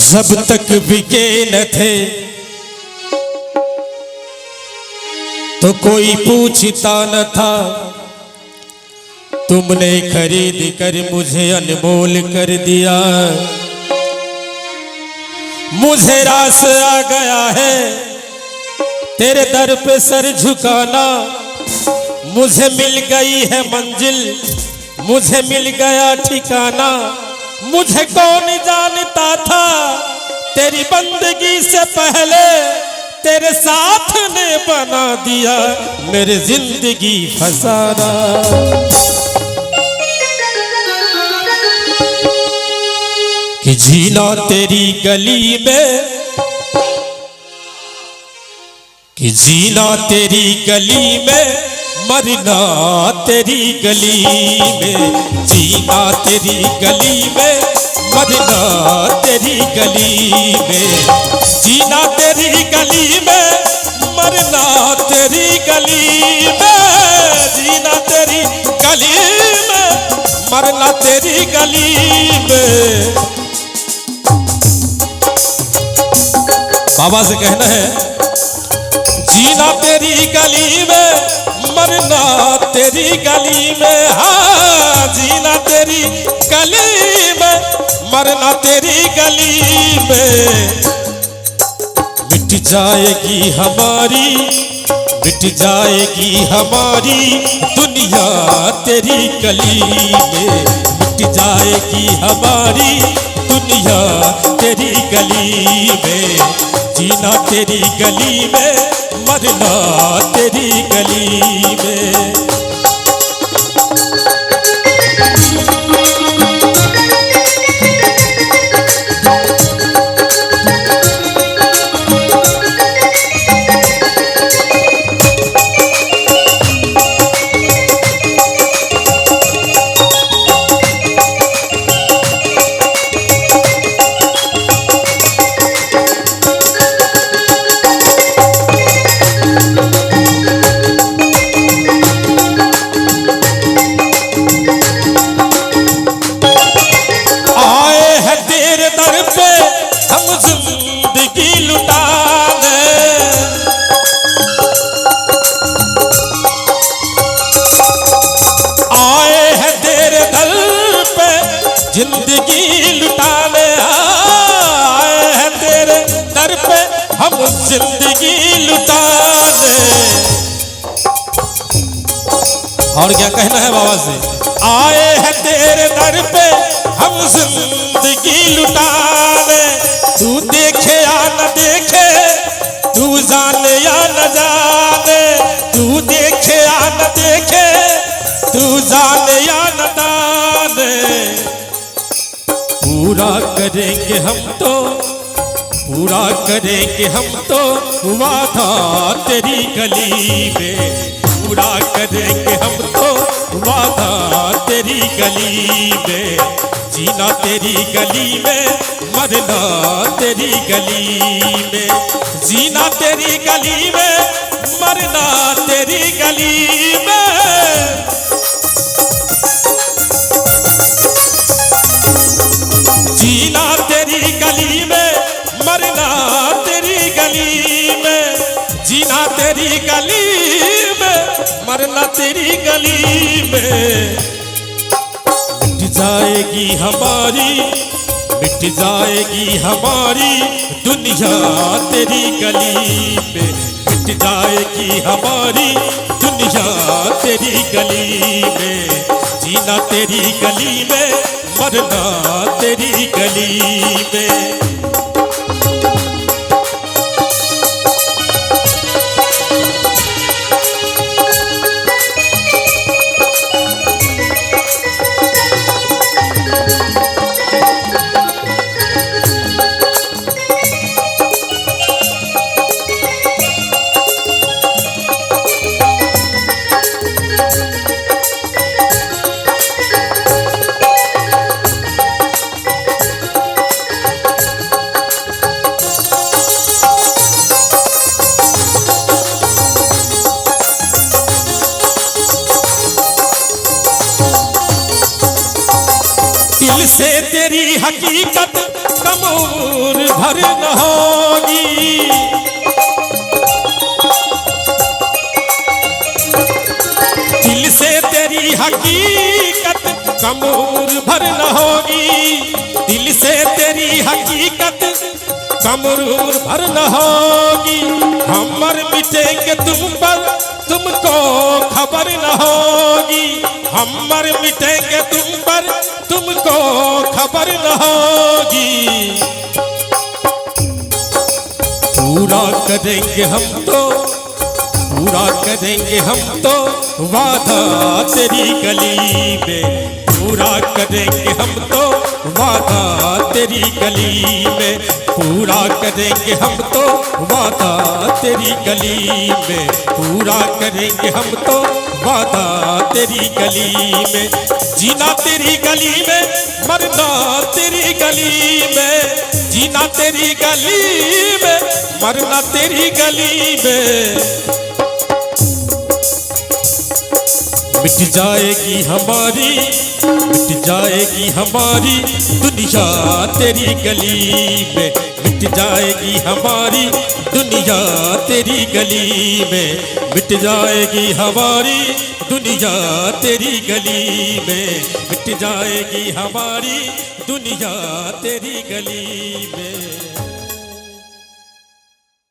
जब तक बिके न थे तो कोई पूछता न था, तुमने खरीद कर मुझे अनमोल कर दिया। मुझे रास आ गया है तेरे दर पे सर झुकाना। मुझे मिल गई है मंजिल, मुझे मिल गया ठिकाना। मुझे कौन जानता था तेरी बंदगी से पहले, तेरे साथ ने बना दिया मेरी जिंदगी फसाना। कि जीना तेरी गली में, कि जीना तेरी गली में, मरना तेरी गली में। जीना तेरी गली में, मरना तेरी गली में। जीना तेरी गली में, मरना तेरी गली में। जीना तेरी गली में, मरना तेरी गली में। बाबा से कहना है जीना तेरी गली में, मरना तेरी गली में। हाँ, जीना तेरी गली में, मरना तेरी गली में। मिट जाएगी हमारी, मिट जाएगी हमारी दुनिया तेरी गली में। मिट जाएगी हमारी दुनिया तेरी गली में। जीना तेरी गली में, मरना तेरी गली में। जिंदगी लुटाने आए हैं तेरे दर पे हम जिंदगी लुटाने। और क्या कहना है बाबा से? आए हैं तेरे दर पे हम जिंदगी लुटाने। तू देखे या न देखे, तू जाने या न जाने। तू देखे या न देखे, तू जाने या न जाने। पूरा करेंगे हम तो, पूरा करेंगे हम तो वादा तेरी गली में। पूरा करेंगे हम तो वादा तेरी गली में। जीना तेरी गली में, मरना तेरी गली में। जीना तेरी गली में, मरना तेरी गली में। जीना तेरी गली में, मरना तेरी गली में। जीना तेरी गली में, मरना तेरी गली में। मिट जाएगी हमारी, मिट जाएगी हमारी दुनिया तेरी गली में। मिट जाएगी हमारी दुनिया तेरी गली में। जीना तेरी गली में, मरना तेरी गली में। तेरी हकीकत कम उम्र भर न होगी। दिल से तेरी हकीकत कम उम्र भर न होगी। दिल से तेरी हकीकत कम उम्र भर न होगी। हम मर मिटेंगे तुम पर तुमको खबर न होगी। हम मर मिटेंगे तुम पर तुमको खबर न होगी। पूरा करेंगे हम तो, पूरा करेंगे हम तो वादा तेरी गली में। पूरा करेंगे हम तो वादा तेरी गली में। पूरा करेंगे हम तो वादा तेरी गली में। पूरा करेंगे हम तो वादा तेरी गली में। जीना तेरी गली में, मरना तेरी गली में। जीना तेरी गली में, मरना तेरी गली में। मिट जाएगी हमारी, मिट जाएगी हमारी दुनिया तेरी गली में। मिट जाएगी हमारी दुनिया तेरी गली में। मिट जाएगी हमारी दुनिया तेरी गली में। मिट जाएगी हमारी दुनिया तेरी गली में।